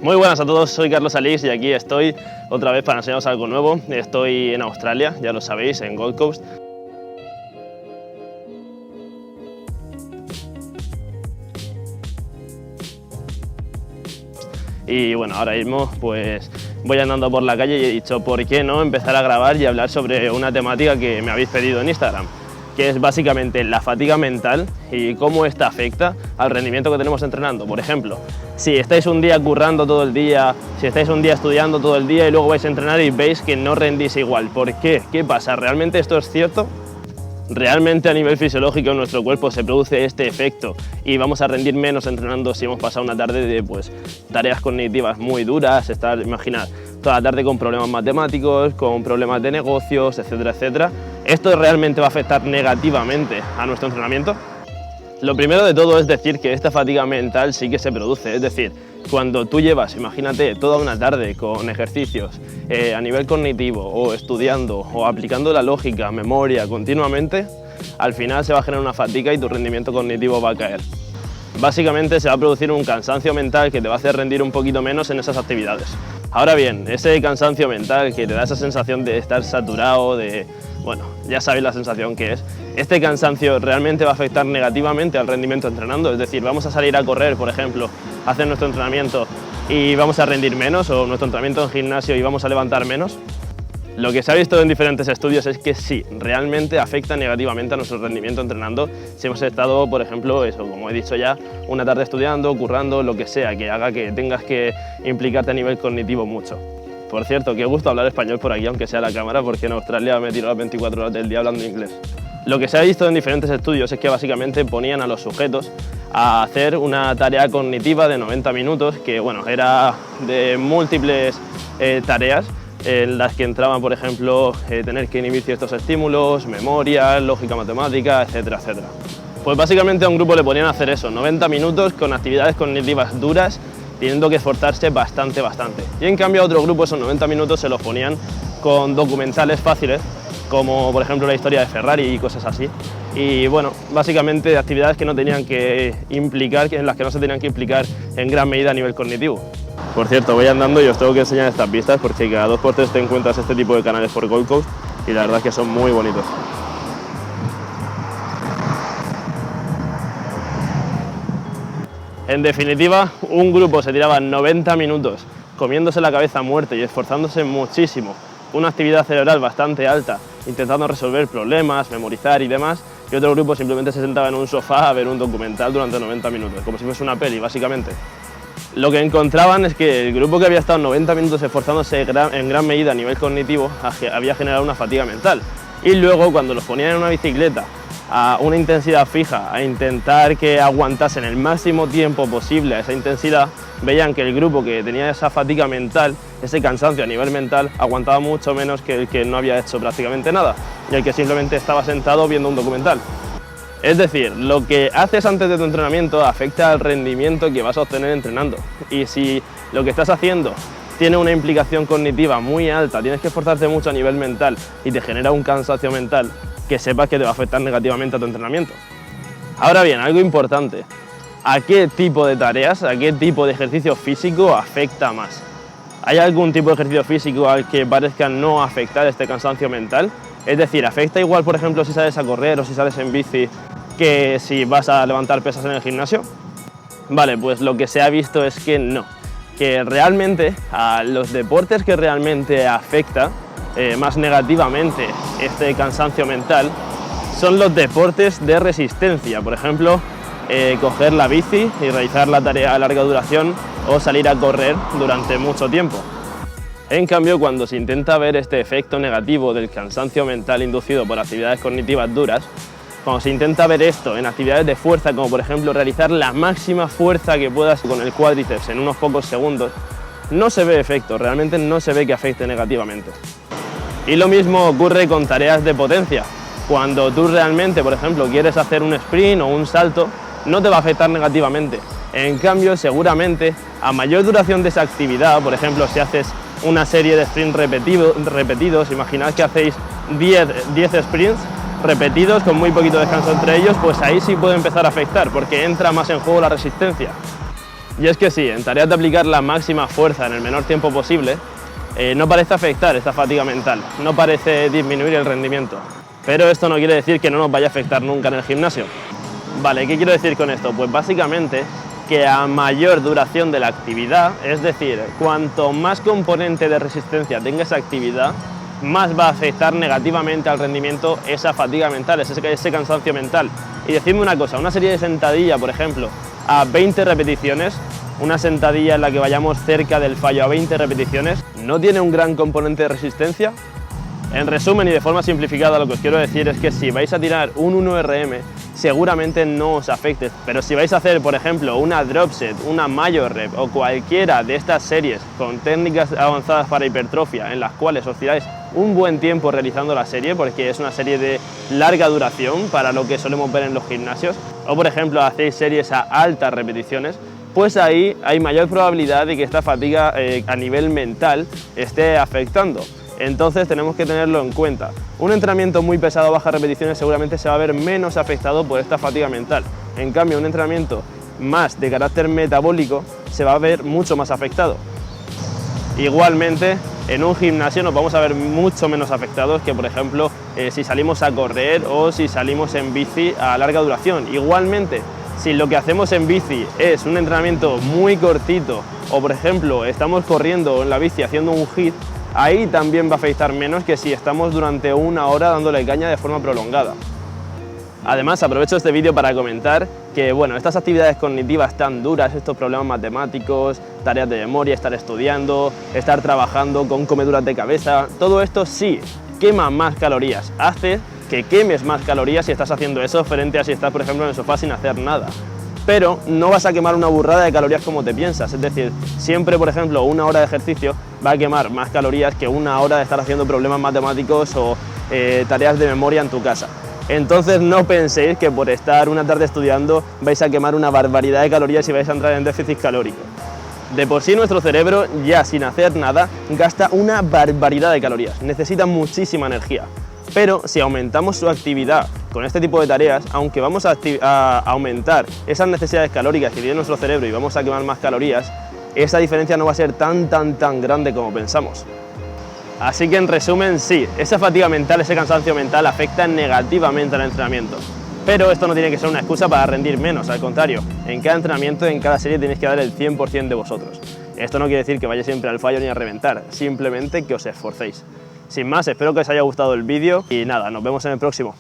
Muy buenas a todos, soy Carlos Alix y aquí estoy otra vez para enseñaros algo nuevo. Estoy en Australia, ya lo sabéis, en Gold Coast. Y bueno, ahora mismo pues voy andando por la calle y he dicho, ¿por qué no empezar a grabar y hablar sobre una temática que me habéis pedido en Instagram? Que es básicamente la fatiga mental y cómo esta afecta al rendimiento que tenemos entrenando. Por ejemplo, si estáis un día currando todo el día, si estáis un día estudiando todo el día y luego vais a entrenar y veis que no rendís igual. ¿Por qué? ¿Qué pasa? ¿Realmente esto es cierto? ¿Realmente a nivel fisiológico en nuestro cuerpo se produce este efecto y vamos a rendir menos entrenando si hemos pasado una tarde de tareas cognitivas muy duras, imaginad, toda la tarde con problemas matemáticos, con problemas de negocios, etcétera, etcétera? ¿Esto realmente va a afectar negativamente a nuestro entrenamiento? Lo primero de todo es decir que esta fatiga mental sí que se produce, es decir, cuando tú llevas, imagínate, toda una tarde con ejercicios a nivel cognitivo o estudiando o aplicando la lógica, memoria continuamente, al final se va a generar una fatiga y tu rendimiento cognitivo va a caer. Básicamente se va a producir un cansancio mental que te va a hacer rendir un poquito menos en esas actividades. Ahora bien, ese cansancio mental que te da esa sensación de estar saturado, bueno, ya sabéis la sensación que es. Este cansancio realmente va a afectar negativamente al rendimiento entrenando, es decir, vamos a salir a correr, por ejemplo, a hacer nuestro entrenamiento y vamos a rendir menos, o nuestro entrenamiento en gimnasio y vamos a levantar menos. Lo que se ha visto en diferentes estudios es que sí, realmente afecta negativamente a nuestro rendimiento entrenando si hemos estado, por ejemplo, como he dicho ya, una tarde estudiando, currando, lo que sea, que haga que tengas que implicarte a nivel cognitivo mucho. Por cierto, qué gusto hablar español por aquí, aunque sea la cámara, porque en Australia me tiro las 24 horas del día hablando inglés. Lo que se ha visto en diferentes estudios es que básicamente ponían a los sujetos a hacer una tarea cognitiva de 90 minutos, que bueno, era de múltiples tareas, en las que entraban, por ejemplo, tener que inhibir ciertos estímulos, memoria, lógica matemática, etcétera, etcétera. Pues básicamente a un grupo le ponían a hacer eso, 90 minutos con actividades cognitivas duras, teniendo que esforzarse bastante. Y en cambio a otro grupo esos 90 minutos se los ponían con documentales fáciles, como por ejemplo la historia de Ferrari y cosas así. Y bueno, básicamente actividades que no tenían que implicar, en las que no se tenían que implicar en gran medida a nivel cognitivo. Por cierto, voy andando y os tengo que enseñar estas vistas porque cada 2 por 3 te encuentras este tipo de canales por Gold Coast y la verdad es que son muy bonitos. En definitiva, un grupo se tiraba 90 minutos comiéndose la cabeza a muerte y esforzándose muchísimo, una actividad cerebral bastante alta, intentando resolver problemas, memorizar y demás, y otro grupo simplemente se sentaba en un sofá a ver un documental durante 90 minutos, como si fuese una peli, básicamente. Lo que encontraban es que el grupo que había estado 90 minutos esforzándose en gran medida a nivel cognitivo había generado una fatiga mental. Y luego, cuando los ponían en una bicicleta a una intensidad fija, a intentar que aguantasen el máximo tiempo posible a esa intensidad, veían que el grupo que tenía esa fatiga mental, ese cansancio a nivel mental, aguantaba mucho menos que el que no había hecho prácticamente nada y el que simplemente estaba sentado viendo un documental. Es decir, lo que haces antes de tu entrenamiento afecta al rendimiento que vas a obtener entrenando. Y si lo que estás haciendo tiene una implicación cognitiva muy alta, tienes que esforzarte mucho a nivel mental y te genera un cansancio mental, que sepas que te va a afectar negativamente a tu entrenamiento. Ahora bien, algo importante, ¿a qué tipo de tareas, a qué tipo de ejercicio físico afecta más? ¿Hay algún tipo de ejercicio físico al que parezca no afectar este cansancio mental? Es decir, ¿afecta igual, por ejemplo, si sales a correr o si sales en bici que si vas a levantar pesas en el gimnasio? Vale, pues lo que se ha visto es que no, que realmente a los deportes que realmente afecta más negativamente este cansancio mental son los deportes de resistencia, por ejemplo, coger la bici y realizar la tarea a larga duración o salir a correr durante mucho tiempo. En cambio, cuando se intenta ver este efecto negativo del cansancio mental inducido por actividades cognitivas duras, cuando se intenta ver esto en actividades de fuerza, como por ejemplo realizar la máxima fuerza que puedas con el cuádriceps en unos pocos segundos, no se ve efecto, realmente no se ve que afecte negativamente. Y lo mismo ocurre con tareas de potencia. Cuando tú realmente, por ejemplo, quieres hacer un sprint o un salto, no te va a afectar negativamente. En cambio, seguramente, a mayor duración de esa actividad, por ejemplo, si haces una serie de sprints repetidos, imaginad que hacéis 10 sprints repetidos con muy poquito descanso entre ellos, pues ahí sí puede empezar a afectar porque entra más en juego la resistencia. Y es que sí, en tareas de aplicar la máxima fuerza en el menor tiempo posible, no parece afectar esta fatiga mental, no parece disminuir el rendimiento. Pero esto no quiere decir que no nos vaya a afectar nunca en el gimnasio. Vale, ¿qué quiero decir con esto? Pues básicamente que a mayor duración de la actividad, es decir, cuanto más componente de resistencia tenga esa actividad, más va a afectar negativamente al rendimiento esa fatiga mental, ese cansancio mental. Y decidme una cosa, una serie de sentadilla, por ejemplo, a 20 repeticiones, una sentadilla en la que vayamos cerca del fallo a 20 repeticiones, ¿no tiene un gran componente de resistencia? En resumen y de forma simplificada, lo que os quiero decir es que si vais a tirar un 1RM, seguramente no os afecte, pero si vais a hacer, por ejemplo, una drop set, una major rep o cualquiera de estas series con técnicas avanzadas para hipertrofia en las cuales os tiráis un buen tiempo realizando la serie, porque es una serie de larga duración para lo que solemos ver en los gimnasios, o por ejemplo hacéis series a altas repeticiones, pues ahí hay mayor probabilidad de que esta fatiga a nivel mental esté afectando. Entonces tenemos que tenerlo en cuenta. Un entrenamiento muy pesado a bajas repeticiones seguramente se va a ver menos afectado por esta fatiga mental. En cambio, un entrenamiento más de carácter metabólico se va a ver mucho más afectado. Igualmente, en un gimnasio nos vamos a ver mucho menos afectados que, por ejemplo, si salimos a correr o si salimos en bici a larga duración. Igualmente, si lo que hacemos en bici es un entrenamiento muy cortito o, por ejemplo, estamos corriendo en la bici haciendo un HIIT, ahí también va a afectar menos que si estamos durante una hora dándole caña de forma prolongada. Además, aprovecho este vídeo para comentar que estas actividades cognitivas tan duras, estos problemas matemáticos, tareas de memoria, estar estudiando, estar trabajando con comeduras de cabeza, todo esto sí quema más calorías, hace que quemes más calorías si estás haciendo eso frente a si estás, por ejemplo, en el sofá sin hacer nada. Pero no vas a quemar una burrada de calorías como te piensas, es decir, siempre, por ejemplo, una hora de ejercicio va a quemar más calorías que una hora de estar haciendo problemas matemáticos o tareas de memoria en tu casa. Entonces no penséis que por estar una tarde estudiando vais a quemar una barbaridad de calorías y vais a entrar en déficit calórico. De por sí nuestro cerebro, ya sin hacer nada, gasta una barbaridad de calorías, necesita muchísima energía. Pero si aumentamos su actividad con este tipo de tareas, aunque vamos a aumentar esas necesidades calóricas que tiene nuestro cerebro y vamos a quemar más calorías, esa diferencia no va a ser tan grande como pensamos. Así que en resumen, sí, esa fatiga mental, ese cansancio mental afecta negativamente al entrenamiento. Pero esto no tiene que ser una excusa para rendir menos, al contrario, en cada entrenamiento, en cada serie tenéis que dar el 100% de vosotros. Esto no quiere decir que vayáis siempre al fallo ni a reventar, simplemente que os esforcéis. Sin más, espero que os haya gustado el vídeo y nada, nos vemos en el próximo.